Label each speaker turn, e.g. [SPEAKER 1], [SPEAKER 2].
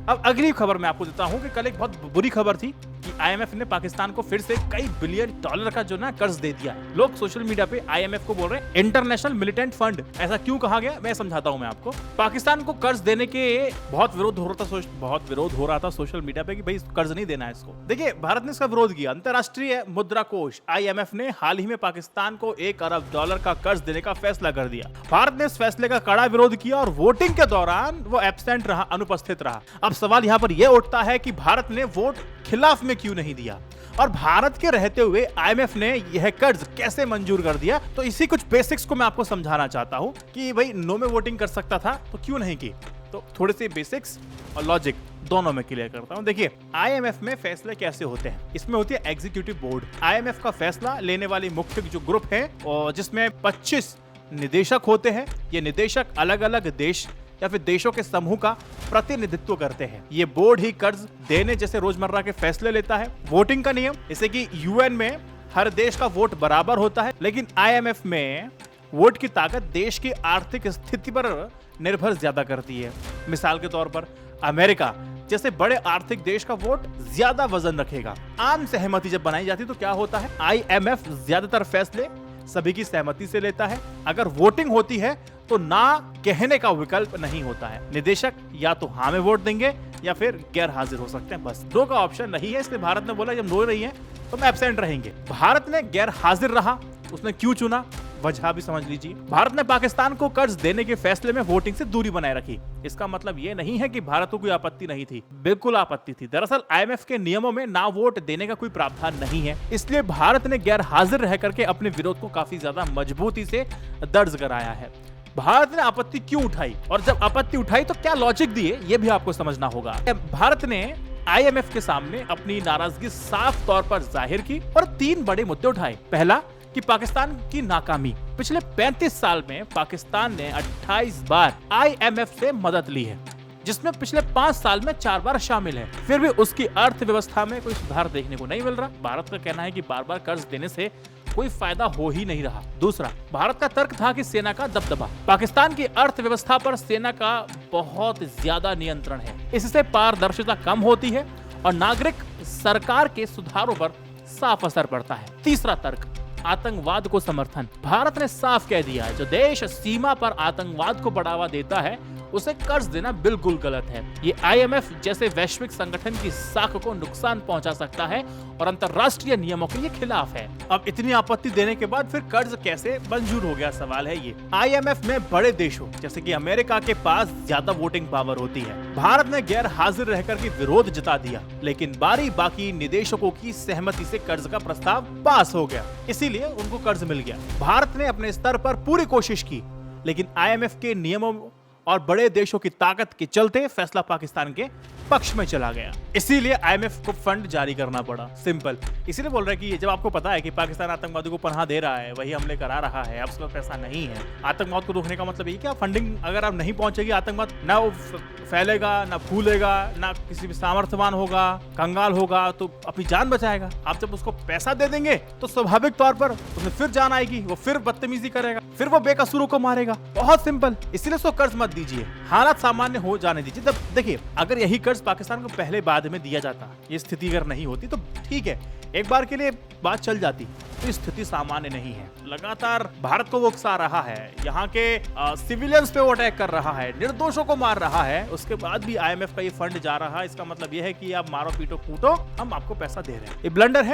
[SPEAKER 1] अब अगली खबर मैं आपको देता हूं कि कल एक बहुत बुरी खबर थी कि आईएमएफ ने पाकिस्तान को फिर से कई बिलियन डॉलर का जो ना कर्ज दे दिया। लोग सोशल मीडिया पे आईएमएफ को बोल रहे हैं इंटरनेशनल मिलिटेंट फंड। ऐसा क्यों कहा गया मैं समझाता हूं मैं आपको। पाकिस्तान को कर्ज देने के बहुत विरोध हो रहा था सोशल मीडिया पे कि भाई कर्ज नहीं देना है इसको। देखिए भारत ने इसका विरोध किया। अंतरराष्ट्रीय मुद्रा कोष आईएमएफ ने हाल ही में पाकिस्तान को $1 अरब का कर्ज देने का फैसला कर दिया। भारत ने इस फैसले का कड़ा विरोध किया और वोटिंग के दौरान वो एब्सेंट रहा, अनुपस्थित रहा। अब सवाल यहाँ पर यह उठता है कि भारत ने वोट खिलाफ में क्यों नहीं दिया और भारत के रहते हुए आईएमएफ ने यह कर्ज कैसे मंजूर कर दिया। तो इसी कुछ बेसिक्स को मैं आपको समझाना चाहता हूं कि भाई नो में वोटिंग कर सकता था तो क्यों नहीं की। तो थोड़े से बेसिक्स और लॉजिक दोनों में क्लियर करता हूं। देखिए आईएमएफ में फैसले कैसे होते हैं। इसमें होती है एग्जीक्यूटिव बोर्ड। आईएमएफ का फैसला लेने वाली मुख्य जो ग्रुप है और जिसमें 25 निदेशक होते हैं। ये निदेशक अलग अलग देश या फिर देशों के समूह का प्रतिनिधित्व करते हैं। ये बोर्ड ही कर्ज देने जैसे रोजमर्रा के फैसले लेता है। वोटिंग का नियम, जैसे कि यूएन में हर देश का वोट बराबर होता है, लेकिन आईएमएफ में वोट की ताकत देश की आर्थिक स्थिति पर निर्भर ज्यादा करती है। मिसाल के तौर पर अमेरिका जैसे बड़े आर्थिक देश का वोट ज्यादा वजन रखेगा। आम सहमति जब बनाई जाती है तो क्या होता है, आईएमएफ ज्यादातर फैसले सभी की सहमति से लेता है। अगर वोटिंग होती है तो ना कहने का विकल्प नहीं होता है। निदेशक या तो हाँ में वोट देंगे या फिर गैर हाजिर हो सकते हैं। बस दो का ऑप्शन नहीं है, इसलिए भारत ने बोला जब दो नहीं है तो हम एब्सेंट रहेंगे। भारत ने गैर हाजिर रहा, उसने क्यों चुना वजह भी समझ लीजिए। भारत ने पाकिस्तान को कर्ज देने के फैसले में वोटिंग से दूरी बनाए रखी। इसका मतलब ये नहीं है कि भारत को कोई आपत्ति नहीं थी, बिल्कुल आपत्ति थी। दरअसल आईएमएफ के नियमों में ना वोट देने का कोई प्रावधान नहीं है, इसलिए भारत ने गैर हाजिर रह करके अपने विरोध को काफी ज्यादा मजबूती से दर्ज कराया है। भारत ने आपत्ति क्यों उठाई और जब आपत्ति उठाई तो क्या लॉजिक दिए ये भी आपको समझना होगा। भारत ने आईएमएफ के सामने अपनी नाराजगी साफ तौर पर जाहिर की और 3 बड़े मुद्दे उठाए। पहला कि पाकिस्तान की नाकामी। पिछले 35 साल में पाकिस्तान ने 28 बार आईएमएफ से मदद ली है, जिसमें पिछले 5 साल में 4 बार शामिल है। फिर भी उसकी अर्थव्यवस्था में कोई सुधार देखने को नहीं मिल रहा। भारत का कहना है कि बार बार कर्ज देने से कोई फायदा हो ही नहीं रहा। दूसरा, भारत का तर्क था कि सेना का दबदबा। पाकिस्तान की अर्थव्यवस्था पर सेना का बहुत ज्यादा नियंत्रण है, इससे पारदर्शिता कम होती है और नागरिक सरकार के सुधारों पर साफ असर पड़ता है। तीसरा तर्क, आतंकवाद को समर्थन। भारत ने साफ कह दिया है जो देश सीमा पर आतंकवाद को बढ़ावा देता है उसे कर्ज देना बिल्कुल गलत है। ये आईएमएफ जैसे वैश्विक संगठन की साख को नुकसान पहुंचा सकता है और अंतरराष्ट्रीय नियमों के खिलाफ है। अब इतनी आपत्ति देने के बाद फिर कर्ज कैसे मंजूर हो गया, सवाल है ये। आईएमएफ में बड़े देशों जैसे कि अमेरिका के पास ज्यादा वोटिंग पावर होती है। भारत ने गैर हाजिर रहकर के विरोध जता दिया, लेकिन बाकी निदेशकों की सहमति से कर्ज का प्रस्ताव पास हो गया, इसीलिए उनको कर्ज मिल गया। भारत ने अपने स्तर पर पूरी कोशिश की, लेकिन आईएमएफ के नियमों और बड़े देशों की ताकत के चलते फैसला पाकिस्तान के पक्ष में चला गया। इसीलिए आईएमएफ को फंड जारी करना पड़ा। सिंपल इसीलिए बोल रहे हैं कि जब आपको पता है कि पाकिस्तान आतंकवादी को पनाह दे रहा है, वही हमले करा रहा है, अब उसका पैसा नहीं है। आतंकवाद को रोकने का मतलब ये क्या, फंडिंग अगर आप नहीं पहुंचेगी, आतंकवाद ना वो फैलेगा, ना फूलेगा, ना किसी भी सामर्थ्यवान होगा, कंगाल होगा तो अपनी जान बचाएगा। आप जब उसको पैसा दे देंगे तो स्वाभाविक तौर पर उसमें फिर जान आएगी, वो फिर बदतमीजी करेगा, फिर वो बेकसूरों को मारेगा। बहुत सिंपल, इसलिए उसको कर्ज मत दीजिए, हालात सामान्य हो जाने दीजिए। तब देखिए अगर यही कर्ज पाकिस्तान को पहले बाद में दिया जाता, ये स्थिति अगर नहीं होती तो ठीक है, एक बार के लिए बात चल जाती, तो स्थिति सामान्य नहीं है। लगातार भारत को वो उकसा रहा है, यहाँ के सिविलियंस पे वो अटैक कर रहा है, निर्दोषों को मार रहा है, उसके बाद भी आईएमएफ का ये फंड जा रहा है। इसका मतलब ये है कि आप मारो पीटो कूटो, हम आपको पैसा दे रहे हैं। ये ब्लंडर है।